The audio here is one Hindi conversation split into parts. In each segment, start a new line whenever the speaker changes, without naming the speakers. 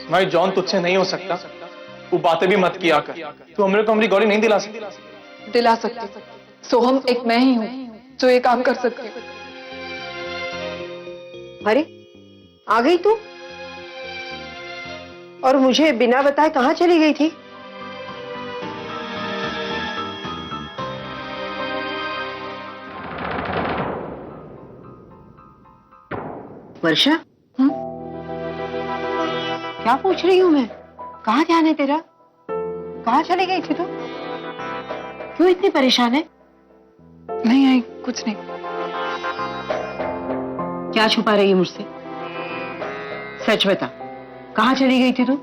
भाई जॉन तुझसे नहीं हो सकता, वो बातें भी मत किया कर। तू को हमारी गौरी नहीं दिला सकती।
दिला सकती। सोहम एक मैं ही हूँ जो ये काम कर सकती हूँ।
अरे आ गई तू? और मुझे बिना बताए कहाँ चली गई थी? वर्षा, क्या पूछ रही हूँ मैं? कहाँ ध्यान है तेरा? कहाँ चली गई थी तू? क्यों इतनी परेशान है?
नहीं आई, कुछ नहीं।
क्या छुपा रही है मुझसे? सच बता, कहाँ चली गई थी तू?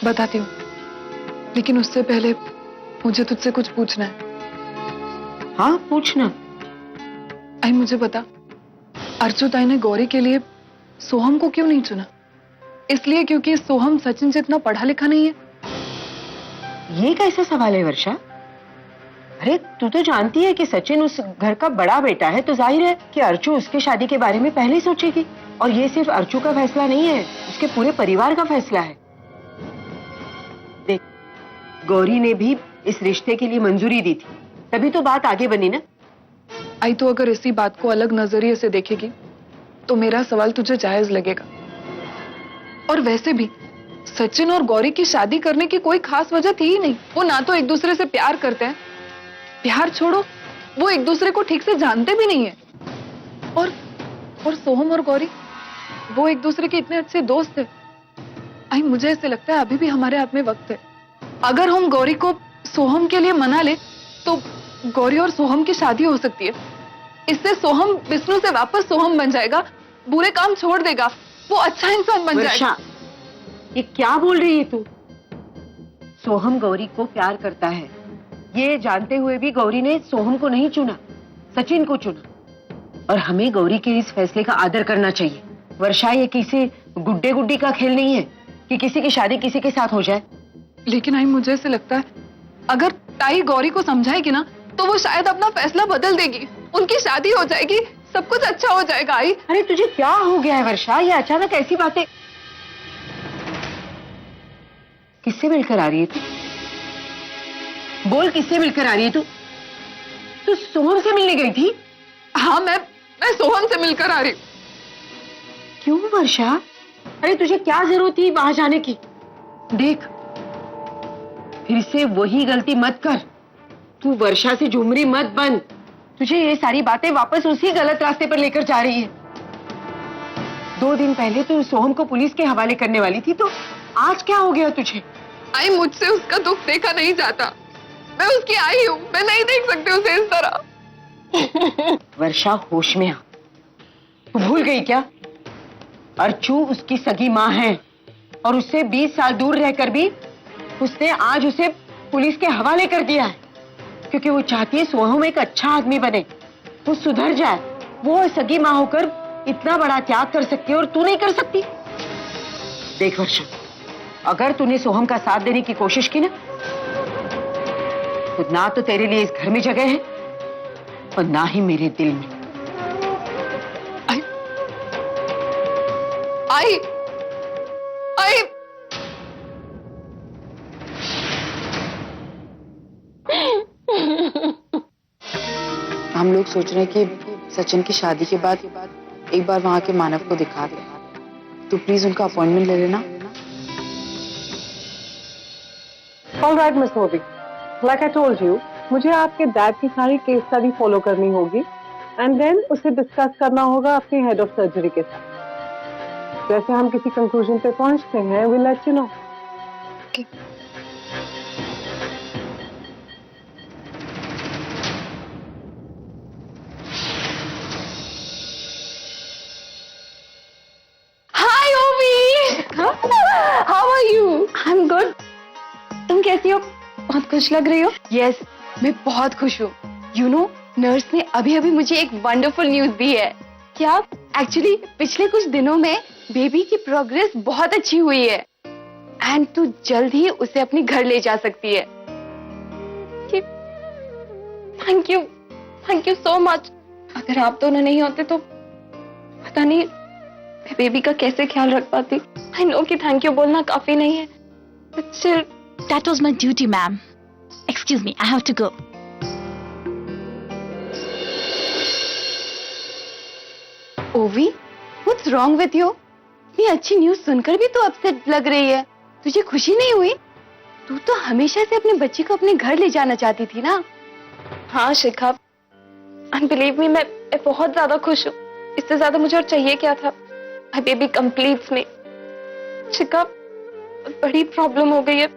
बताती हूँ, लेकिन उससे पहले मुझे तुझसे कुछ पूछना है।
हाँ पूछना।
आई मुझे बता, अर्चू ताई ने गौरी के लिए सोहम को क्यों नहीं चुना? इसलिए क्योंकि सोहम सचिन जितना पढ़ा लिखा नहीं है?
ये कैसा सवाल है वर्षा? अरे तू तो जानती है कि सचिन उस घर का बड़ा बेटा है, तो जाहिर है कि अर्चू उसके शादी के बारे में पहले ही सोचेगी। और ये सिर्फ अर्चू का फैसला नहीं है, उसके पूरे परिवार का फैसला है। देख, गौरी ने भी इस रिश्ते के लिए मंजूरी दी थी, तभी तो बात आगे बनी ना।
आई तो अगर इसी बात को अलग नजरिए से देखेगी तो मेरा सवाल तुझे जायज लगेगा। और वैसे भी सचिन और गौरी की शादी करने की कोई खास वजह थी ही नहीं। वो ना तो एक दूसरे से प्यार करते हैं, प्यार छोड़ो वो एक दूसरे को ठीक से जानते भी नहीं है। और सोहम और गौरी वो एक दूसरे के इतने अच्छे दोस्त थे। आई मुझे ऐसे लगता है अभी भी हमारे हाथ में वक्त है। अगर हम गौरी को सोहम के लिए मना ले तो गौरी और सोहम की शादी हो सकती है। इससे सोहम विष्णु से वापस सोहम बन जाएगा, बुरे काम छोड़ देगा, वो अच्छा इंसान बन जाएगा।
ये क्या बोल रही है तू? सोहम गौरी को प्यार करता है, ये जानते हुए भी गौरी ने सोहम को नहीं चुना, सचिन को चुना। और हमें गौरी के इस फैसले का आदर करना चाहिए। वर्षा, ये किसी गुड्डे गुड्डी का खेल नहीं है कि किसी की शादी किसी के साथ हो जाए।
लेकिन आई मुझे ऐसे लगता है अगर ताई गौरी को समझाएगी ना तो वो शायद अपना फैसला बदल देगी, उनकी शादी हो जाएगी, सब कुछ अच्छा हो जाएगा। आई
अरे तुझे क्या हो गया है वर्षा? ये अचानक ऐसी बातें किससे मिलकर आ रही है तू? बोल, किससे मिलकर आ रही है तू? तू सोहम से मिलने गई थी?
हाँ, मैं सोहम से मिलकर आ रही।
क्यों वर्षा? अरे तुझे क्या जरूरत थी वहां जाने की? देख, फिर से वही गलती मत कर। तू वर्षा से झुमरी मत बन। तुझे ये सारी बातें वापस उसी गलत रास्ते पर लेकर जा रही है। 2 दिन पहले तू सोहम को पुलिस के हवाले करने वाली थी, तो आज क्या हो गया तुझे?
आई मुझसे उसका दुख देखा नहीं जाता। मैं उसकी आई हूँ, मैं नहीं देख सकती उसे इस तरह।
वर्षा, होश में आ। तू भूल गई क्या? अर्चू उसकी सगी माँ है और उससे 20 साल दूर रहकर भी उसने आज उसे पुलिस के हवाले कर दिया है, क्योंकि वो चाहती है सोहम एक अच्छा आदमी बने, वो सुधर जाए। वो सगी माँ होकर इतना बड़ा त्याग कर सकती है और तू नहीं कर सकती। देख वर्षा, अगर तूने सोहम का साथ देने की कोशिश की ना, तो ना तो तेरे लिए इस घर में जगह है और ना ही मेरे दिल में।
आई आई
हम लोग सोच रहे हैं कि सचिन की शादी के बाद एक बार वहां के मानव को दिखा दे। तो प्लीज उनका अपॉइंटमेंट ले लेना।
All right, Miss Mobi. Like I told you, मुझे आपके डैड की सारी केस स्टडी फॉलो करनी होगी एंड देन उसे डिस्कस करना होगा अपने हेड ऑफ सर्जरी के साथ। जैसे हम किसी कंक्लूजन पे पहुंचते हैं, we'll let you know.
Okay. Hi, Ovi. How are you?
I'm good. तुम कैसी हो? बहुत खुश लग रही हो।
Yes, मैं बहुत खुश हूँ।
You know, नर्स ने अभी अभी मुझे एक वंडरफुल न्यूज दी है। क्या? एक्चुअली पिछले कुछ दिनों में बेबी की प्रोग्रेस बहुत अच्छी हुई है एंड तू जल्द ही उसे अपने घर ले जा सकती है। Thank you so much. अगर आप दोनों नहीं होते तो पता नहीं मैं बेबी का कैसे ख्याल रख पाती। आई नो कि थैंक यू बोलना काफी नहीं है, but still,
That was my duty, ma'am. Excuse me, I have to go.
ओवी, what's wrong with you? ये अच्छी न्यूज सुनकर भी तू अपसेट लग रही है। तुझे खुशी नहीं हुई? तू तो हमेशा से अपने बच्चे को अपने घर ले जाना चाहती थी ना? हाँ शिखा, and believe me, मैं बहुत ज्यादा खुश हूँ। इससे ज्यादा मुझे और चाहिए क्या था? My baby completes me. शिखा, बड़ी प्रॉब्लम हो गई है।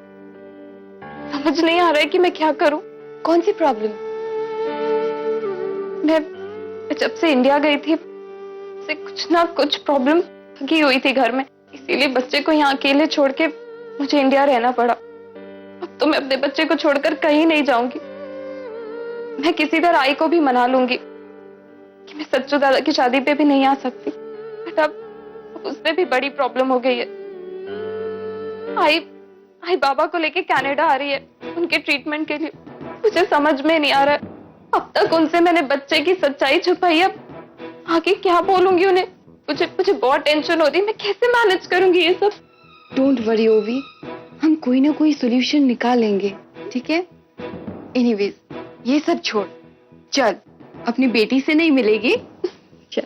समझ नहीं आ रहा है कि मैं क्या करूं। कौन सी प्रॉब्लम? मैं जब से इंडिया गई थी से कुछ ना कुछ प्रॉब्लम लगी हुई थी घर में, इसीलिए बच्चे को यहाँ अकेले छोड़ के मुझे इंडिया रहना पड़ा। अब तो मैं अपने बच्चे को छोड़कर कहीं नहीं जाऊंगी। मैं किसी तरह आई को भी मना लूंगी कि मैं सच्चू दादा की शादी पे भी नहीं आ सकती, बट अब उसमें भी बड़ी प्रॉब्लम हो गई है। आई बाबा को लेके कनाडा आ रही है उनके ट्रीटमेंट के लिए। मुझे समझ में नहीं आ रहा है, अब तक उनसे मैंने बच्चे की सच्चाई छुपाई, अब आगे क्या बोलूंगी उन्हें। मुझे बहुत टेंशन हो रही है, मैं कैसे मैनेज करूंगी ये सब। डोंट वरी ओवी, हम कोई ना कोई सोल्यूशन निकालेंगे, ठीक है? एनीवेज, ये सब छोड़, चल अपनी बेटी से नहीं मिलेगी। चल।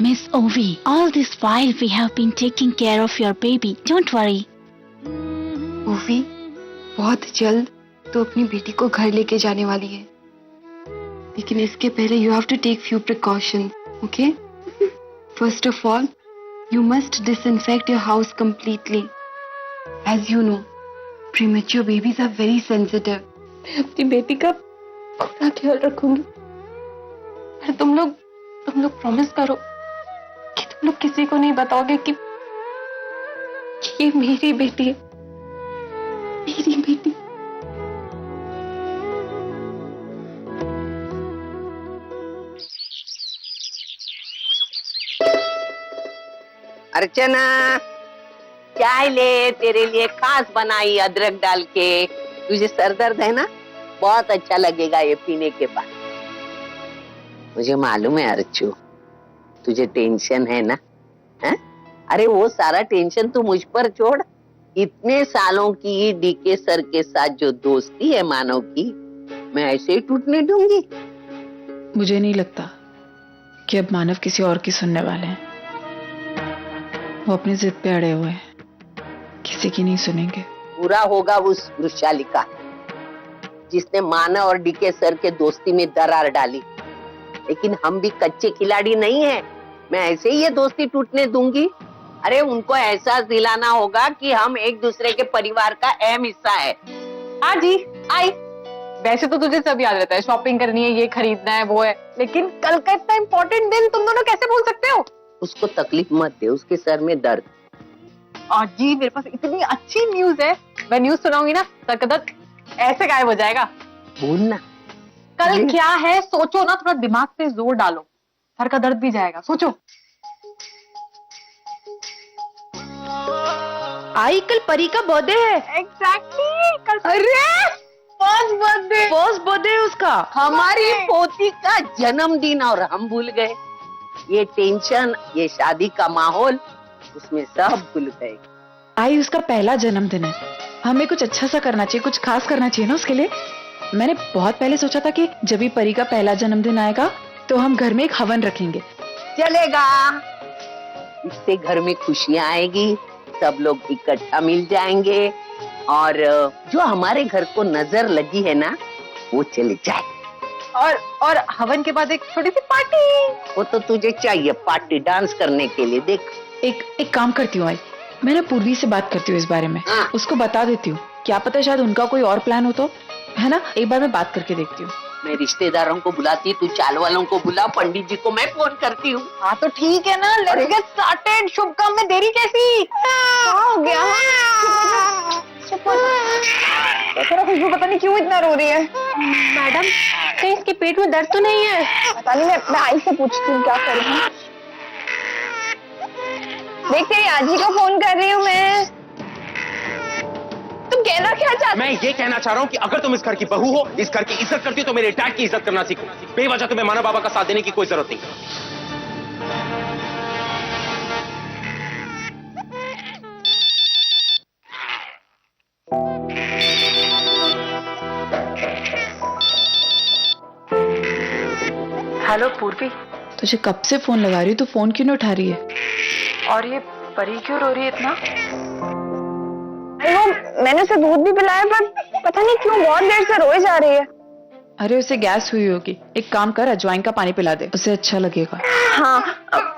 Miss Ovi, all this while we have been taking care of your baby. Don't worry.
ओवी, बहुत जल्द तो अपनी बेटी को घर लेके जाने वाली है, लेकिन इसके पहले you have to take few precautions, okay? First of all, you must disinfect your house completely. As you know, premature babies are very sensitive. मैं अपनी बेटी का पूरा ख्याल रखूंगी, पर तुम लोग प्रॉमिस करो कि तुम लोग किसी को नहीं बताओगे कि ये मेरी बेटी है, मेरी बेटी।
अर्चना, चाय ले, तेरे लिए खास बनाई अदरक डाल के। तुझे सर दर्द है ना? बहुत अच्छा लगेगा ये पीने के बाद। मुझे मालूम है अर्चू, तुझे टेंशन है ना? है? अरे वो सारा टेंशन तू मुझ पर छोड़। इतने सालों की डीके सर के साथ जो दोस्ती है मानव की, मैं ऐसे ही टूटने दूंगी?
मुझे नहीं लगता कि अब मानव किसी और की सुनने वाले हैं। वो अपनी जिद पे अड़े हुए हैं, किसी की नहीं सुनेंगे।
पूरा होगा उस वृक्षाली का, जिसने मानव और डीके सर के दोस्ती में दरार डाली। लेकिन हम भी कच्चे खिलाड़ी नहीं हैं, मैं ऐसे ही ये दोस्ती टूटने दूंगी? अरे उनको एहसास दिलाना होगा कि हम एक दूसरे के परिवार का अहम हिस्सा है।
हाँ जी, आई। वैसे तो तुझे सब याद रहता है, शॉपिंग करनी है, ये खरीदना है, वो है, लेकिन कल का इतना इम्पोर्टेंट दिन तुम दोनों कैसे भूल सकते हो?
उसको तकलीफ मत दे, उसके सर में दर्द।
और जी, मेरे पास इतनी अच्छी न्यूज है, मैं न्यूज सुनाऊंगी ना, सर का दर्द ऐसे गायब हो जाएगा।
बोलना।
कल क्या है सोचो ना, थोड़ा दिमाग पे जोर डालो, सर का दर्द भी जाएगा। सोचो।
आई, कल परी का बर्थडे है।
एग्जैक्टली, कल।
अरे फर्स्ट बर्थडे है उसका।
हमारी पोती का जन्मदिन और हम भूल गए। ये टेंशन, ये शादी का माहौल, उसमें सब भूल गए।
आई, उसका पहला जन्मदिन है, हमें कुछ अच्छा सा करना चाहिए, कुछ खास करना चाहिए ना उसके लिए। मैंने बहुत पहले सोचा था कि जब भी परी का पहला जन्मदिन आएगा तो हम घर में एक हवन रखेंगे।
चलेगा, इससे घर में खुशियां आएगी, सब लोग इकट्ठा मिल जाएंगे, और जो हमारे घर को नजर लगी है ना, वो चले जाए।
और हवन के बाद एक छोटी सी पार्टी।
वो तो तुझे चाहिए पार्टी, डांस करने के लिए। देख,
एक काम करती हूँ आई, मैं ना पूर्वी से बात करती हूँ इस बारे में।
हाँ।
उसको बता देती हूँ, क्या पता शायद उनका कोई और प्लान हो, तो है ना, एक बार मैं बात करके देखती हूँ।
मैं रिश्तेदारों को बुलाती, तू चाल वालों को बुला, पंडित जी को मैं फोन करती हूँ।
हाँ तो ठीक है ना, लेट्स गेट स्टार्टेड। शुभ काम में देरी कैसी? हो गया। तेरा खुशबू पता नहीं क्यों इतना रो रही है।
मैडम, कहीं इसके पेट में दर्द तो नहीं है?
पता नहीं, मैं आई से पूछती हूँ क्या करूँ।
देख तेरी आजी को फोन कर रही हूँ मैं। तुम कहना क्या चाहते?
मैं ये कहना चाह रहा हूँ कि अगर तुम इस घर की बहू हो, इस घर की इज्जत करती हो, तो मेरे डैड की इज्जत करना सीखो। बेवजह तुम्हें मानव बाबा का साथ देने की कोई जरूरत नहीं।
हेलो पूर्वी, तुझे कब से फोन लगा रही हूँ, तू फोन क्यों नहीं उठा रही है? और ये परी क्यों रो रही है इतना?
अरे वो मैंने उसे दूध भी पिलाया पर पता नहीं क्यों बहुत देर से रोए जा रही है।
अरे उसे गैस हुई होगी, एक काम कर, अजवाइन का पानी पिला दे, उसे अच्छा लगेगा।
हाँ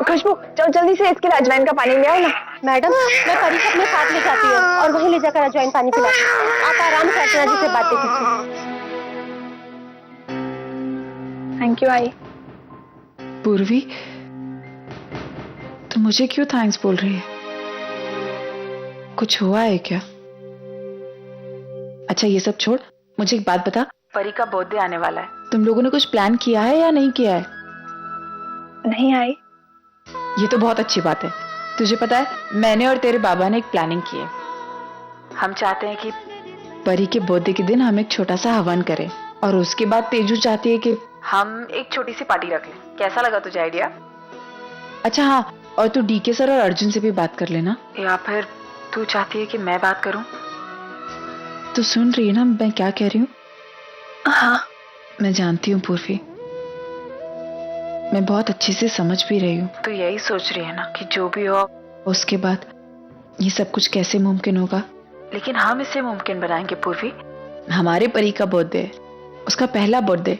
खुशबू, चलो जल्दी से इसके लिए अजवाइन का पानी ले आओ ना।
मैडम, मैं परी को अपने साथ ले जाती हूँ और वहीं ले जाकर अजवाइन पानी पिलाती हूँ। आप आराम से अर्चना जी से बातें कीजिए।
थैंक यू आई।
पूर्वी, तो मुझे क्यों थैंक्स बोल रही है? कुछ हुआ है क्या? अच्छा ये सब छोड़, मुझे एक बात बता, परी का बर्थडे आने वाला है, तुम लोगों ने कुछ प्लान किया है या नहीं किया है?
नहीं आई।
ये तो बहुत अच्छी बात है। तुझे पता है, मैंने और तेरे बाबा ने एक प्लानिंग की है। हम चाहते हैं कि परी के बर्थडे के दिन हम एक छोटा सा हवन करें, और उसके बाद तेजू चाहती है कि हम एक छोटी सी पार्टी रख लें। कैसा लगा तुझे आइडिया? अच्छा हाँ, और तू डीके सर और अर्जुन से भी बात कर लेना, या फिर तू चाहती है कि मैं बात करूं? तू सुन रही है ना मैं क्या कह रही हूँ?
हाँ
मैं जानती हूँ पूर्वी, मैं बहुत अच्छे से समझ भी रही हूँ। तो यही सोच रही है ना कि जो भी हो उसके बाद ये सब कुछ कैसे मुमकिन होगा, लेकिन हम इसे मुमकिन बनाएंगे पूर्वी। हमारे परी का बर्थडे है, उसका पहला बर्थडे,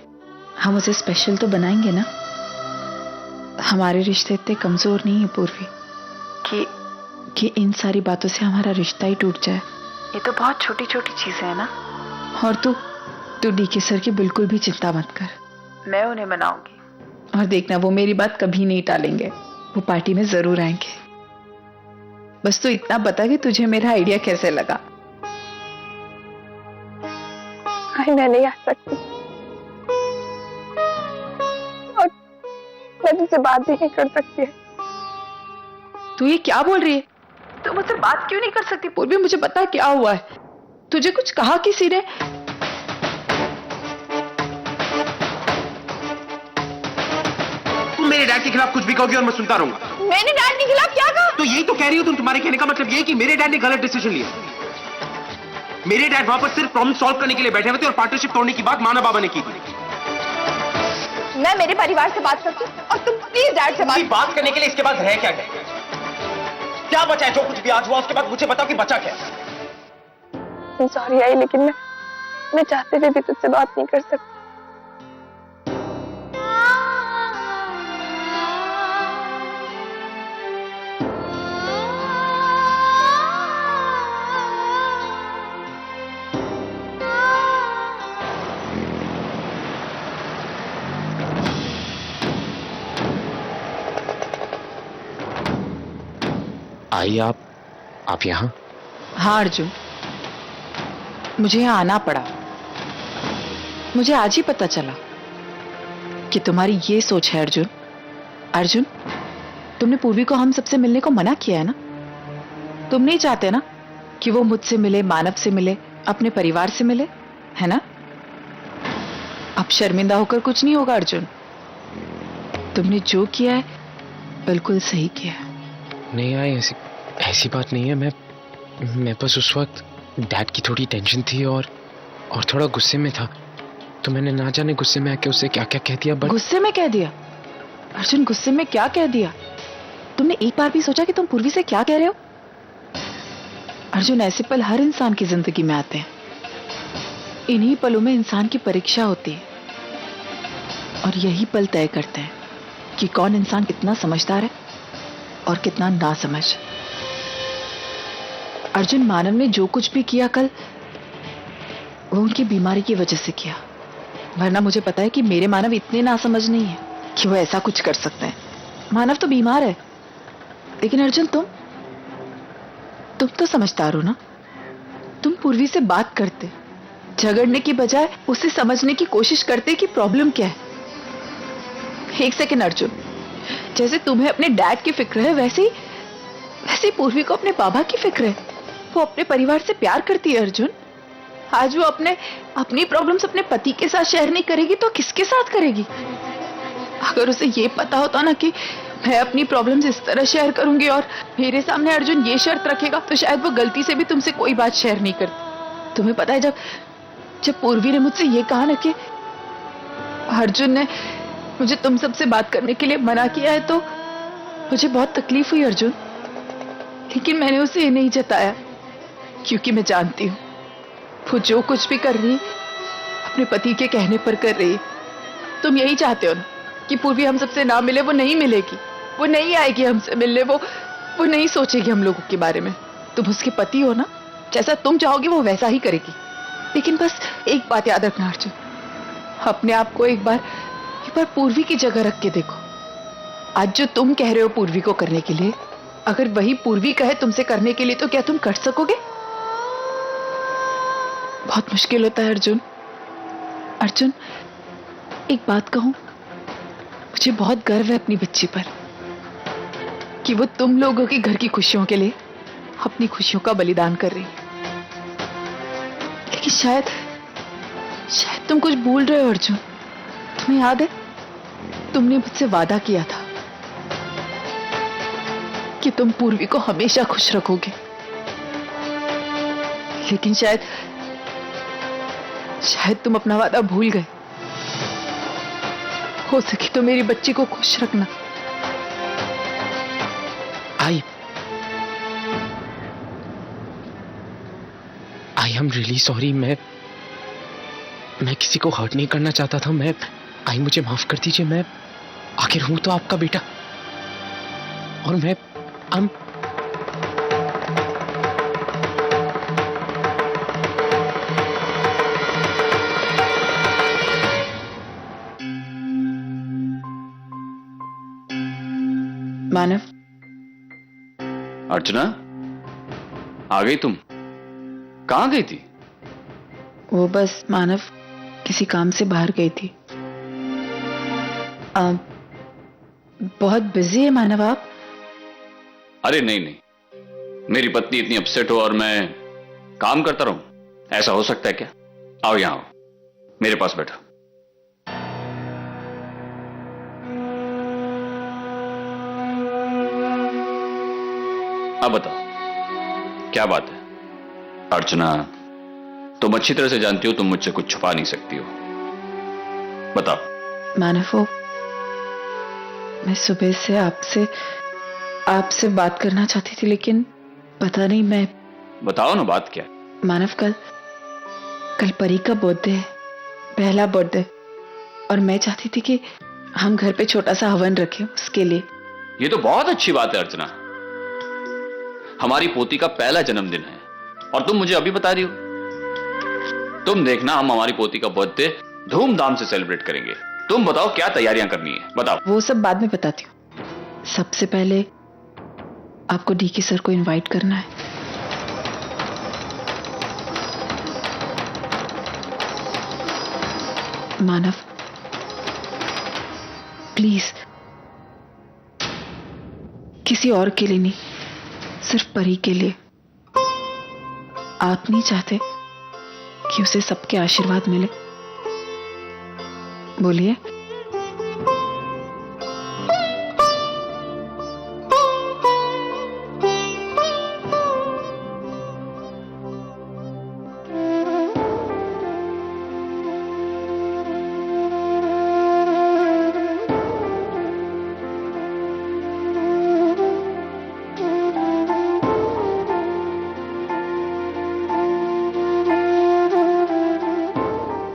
हम उसे स्पेशल तो बनाएंगे ना। हमारे रिश्ते इतने कमजोर नहीं है पूर्वी कि इन सारी बातों से हमारा रिश्ता ही टूट जाए। ये तो बहुत छोटी छोटी चीजें हैं ना। और तू डीके सर की बिल्कुल भी चिंता मत कर, मैं उन्हें मनाऊंगी, और देखना वो मेरी बात कभी नहीं टालेंगे, वो पार्टी में जरूर आएंगे। बस तू इतना बता कि तुझे मेरा आइडिया कैसे लगा।
मैं नहीं आ सकती और मैं तुझसे बात भी नहीं कर सकती।
तू ये क्या बोल रही है? तू मुझसे बात क्यों नहीं कर सकती पूर्वी? मुझे पता क्या हुआ है। तुझे कुछ कहा किसी ने?
तुम मेरे डैड के खिलाफ कुछ भी कहोगी और मैं सुनता रहूंगा।
मैंने डैड के खिलाफ क्या कहा?
तो यही तो कह रही हो तुम। तुम्हारे कहने का मतलब ये है कि मेरे डैड ने गलत डिसीजन लिया। मेरे डैड वहां पर सिर्फ प्रॉब्लम सॉल्व करने के लिए बैठे हुए थे और पार्टनरशिप तोड़ने की बात मानव बाबा ने की थी।
मैं मेरे परिवार से बात करती हूँ और तुम प्लीज डैड से
बात करने के लिए इसके बाद है क्या? क्या बचा है? जो कुछ भी आज हुआ उसके बाद मुझे बताओ कि बचा क्या?
सॉरी आई, लेकिन मैं चाहते हुए भी तुझसे बात नहीं कर सकती।
आई आप यहाँ?
हाँ अर्जुन, मुझे यहाँ आना पड़ा। मुझे आज ही पता चला कि तुम्हारी ये सोच है अर्जुन। अर्जुन, तुमने पूर्वी को हम सबसे मिलने को मना किया है ना। तुम नहीं चाहते ना कि वो मुझसे मिले, मानव से मिले, अपने परिवार से मिले, है ना? अब शर्मिंदा होकर कुछ नहीं होगा अर्जुन। तुमने जो किया है बिल्कुल सही किया है।
नहीं आई, ऐसी बात नहीं है। मैं बस उस वक्त डैड की थोड़ी टेंशन थी और थोड़ा गुस्से में था, तो मैंने ना जाने गुस्से में आके उसे क्या क्या कह दिया।
गुस्से में कह दिया? अर्जुन, गुस्से में क्या कह दिया? तुमने एक बार भी सोचा कि तुम पूर्वी से क्या कह रहे हो? अर्जुन, ऐसे पल हर इंसान की जिंदगी में आते हैं। इन्हीं पलों में इंसान की परीक्षा होती है, और यही पल तय करते हैं कि कौन इंसान कितना समझदार है और कितना ना समझ। अर्जुन, मानव ने जो कुछ भी किया कल, वो उनकी बीमारी की वजह से किया, वरना मुझे पता है कि मेरे मानव इतने नासमझ नहीं है कि वो ऐसा कुछ कर सकते हैं। मानव तो बीमार है, लेकिन अर्जुन तुम तो समझदार हो ना। तुम पूर्वी से बात करते, झगड़ने की बजाय उसे समझने की कोशिश करते कि प्रॉब्लम क्या है। एक सेकेंड अर्जुन, जैसे तुम्हें अपने डैड की फिक्र है, वैसे ही वैसे पूर्वी को अपने बाबा की फिक्र है, वो अपने परिवार से प्यार करती है अर्जुन। आज वो अपनी प्रॉब्लम्स अपने पति के साथ शेयर नहीं करेगी तो किसके साथ करेगी? अगर उसे ये पता होता ना कि मैं अपनी प्रॉब्लम्स इस तरह शेयर करूंगी और मेरे सामने अर्जुन ये शर्त रखेगा, तो शायद वो गलती से भी तुमसे कोई बात शेयर नहीं करती। तुम्हें पता है जब पूर्वी ने मुझसे ये कहा ना कि अर्जुन ने मुझे तुम सबसे बात करने के लिए मना किया है, तो मुझे बहुत तकलीफ हुई अर्जुन। लेकिन मैंने उसे ये नहीं जताया, क्योंकि मैं जानती हूँ वो जो कुछ भी कर रही है अपने पति के कहने पर कर रही है। तुम यही चाहते हो ना कि पूर्वी हम सबसे ना मिले? वो नहीं मिलेगी, वो नहीं आएगी हमसे मिलने, वो नहीं सोचेगी हम लोगों के बारे में। तुम उसके पति हो ना, जैसा तुम चाहोगे वो वैसा ही करेगी। लेकिन बस एक बात याद रखना अर्जुन, अपने आप को एक बार पूर्वी की जगह रख के देखो। आज जो तुम कह रहे हो पूर्वी को करने के लिए, अगर वही पूर्वी कहे तुमसे करने के लिए, तो क्या तुम कर सकोगे? बहुत मुश्किल होता है अर्जुन। अर्जुन, एक बात कहूं, मुझे बहुत गर्व है अपनी बच्ची पर कि वो तुम लोगों के घर की खुशियों के लिए अपनी खुशियों का बलिदान कर रही है। लेकिन शायद तुम कुछ भूल रहे हो अर्जुन। तुम्हें याद है तुमने मुझसे वादा किया था कि तुम पूर्वी को हमेशा खुश रखोगे। लेकिन शायद तुम अपना वादा भूल गए। हो सके तो मेरी बच्ची को खुश रखना।
I am really sorry. मैं किसी को हर्ट नहीं करना चाहता था। मुझे माफ कर दीजिए। मैं आखिर हूं तो आपका बेटा, और मैं
मानव।
अर्चना, आ गई तुम? कहां गई थी?
वो बस मानव किसी काम से बाहर गई थी। बहुत बिजी है मानव आप?
अरे नहीं, मेरी पत्नी इतनी अपसेट हो और मैं काम करता रहूं, ऐसा हो सकता है क्या? आओ यहां आओ, मेरे पास बैठो। अब बताओ क्या बात है? अर्चना, तुम अच्छी तरह से जानती हो तुम मुझसे कुछ छुपा नहीं सकती हो, बताओ।
मानव, मैं सुबह से आपसे बात करना चाहती थी, लेकिन पता नहीं मैं।
बताओ ना, बात क्या है?
मानव, कल परी का बर्थडे है, पहला बर्थडे, और मैं चाहती थी कि हम घर पे छोटा सा हवन रखें उसके लिए।
ये तो बहुत अच्छी बात है अर्चना, हमारी पोती का पहला जन्मदिन है और तुम मुझे अभी बता रही हो। तुम देखना, हम हमारी पोती का बर्थडे धूमधाम से सेलिब्रेट करेंगे। तुम बताओ क्या तैयारियां करनी है, बताओ।
वो सब बाद में बताती हूँ। सबसे पहले आपको डीके सर को इनवाइट करना है। मानव, प्लीज, किसी और के लिए नहीं, सिर्फ परी के लिए। आप नहीं चाहते कि उसे सबके आशीर्वाद मिले? बोलिए।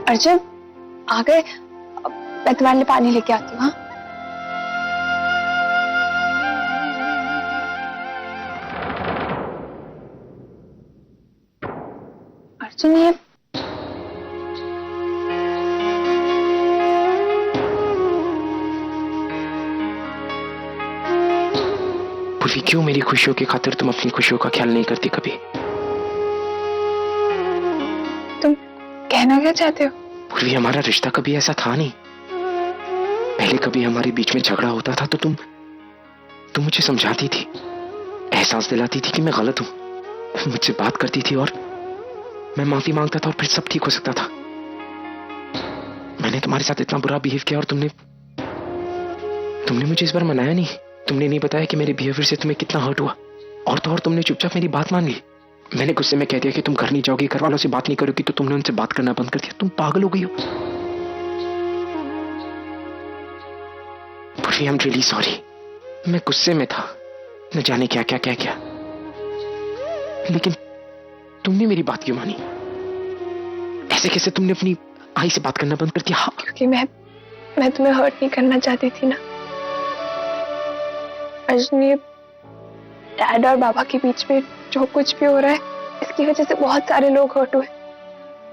अर्जुन, आ गए? मैं तुम्हारे लिए पानी लेके आती हूँ। हाँ, अर्जुन, ये
पूर्वी, क्यों मेरी खुशियों की खातिर तुम अपनी खुशियों का ख्याल नहीं करती कभी?
तुम कहना क्या चाहते हो?
पूर्वी, हमारा रिश्ता कभी ऐसा था नहीं। पहले कभी हमारे बीच में झगड़ा होता था तो तुम मुझे समझाती थी, एहसास दिलाती थी कि मैं गलत हूं, मुझसे बात करती थी और मैं माफी मांगता था और फिर सब ठीक हो सकता था। मैंने तुम्हारे साथ इतना बुरा बिहेव किया और तुमने मुझे इस बार मनाया नहीं। तुमने नहीं बताया कि मेरे बिहेवियर से तुम्हें कितना हर्ट हुआ, और तो और तुमने चुपचाप मेरी बात मान ली। मैंने गुस्से में कह दिया कि तुम घर नहीं जाओगी, घर वालों से बात नहीं करोगी, तो तुमने उनसे बात करना बंद कर दिया। तुम पागल हो गई हो। पूर्वी, आई एम रियली सॉरी। मैं गुस्से में था, न जाने क्या क्या क्या क्या, लेकिन तुमने मेरी बात क्यों मानी? ऐसे कैसे तुमने अपनी आई से बात करना बंद कर दिया?
क्योंकि मैं तुम्हें हर्ट नहीं करना चाहती थी ना। अजनी, डैड और बाबा के बीच में जो कुछ भी हो रहा है, इसकी वजह से बहुत सारे लोग हर्ट हुए,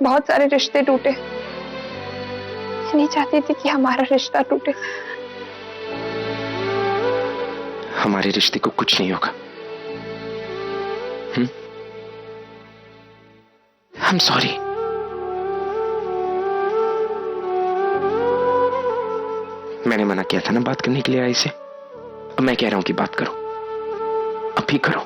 बहुत सारे रिश्ते टूटे। मैं नहीं चाहती थी कि हमारा रिश्ता टूटे।
हमारे रिश्ते को कुछ नहीं होगा। I am sorry. मैंने मना किया था ना बात करने के लिए आई से। अब मैं कह रहा हूं कि बात करो, अब भी करो।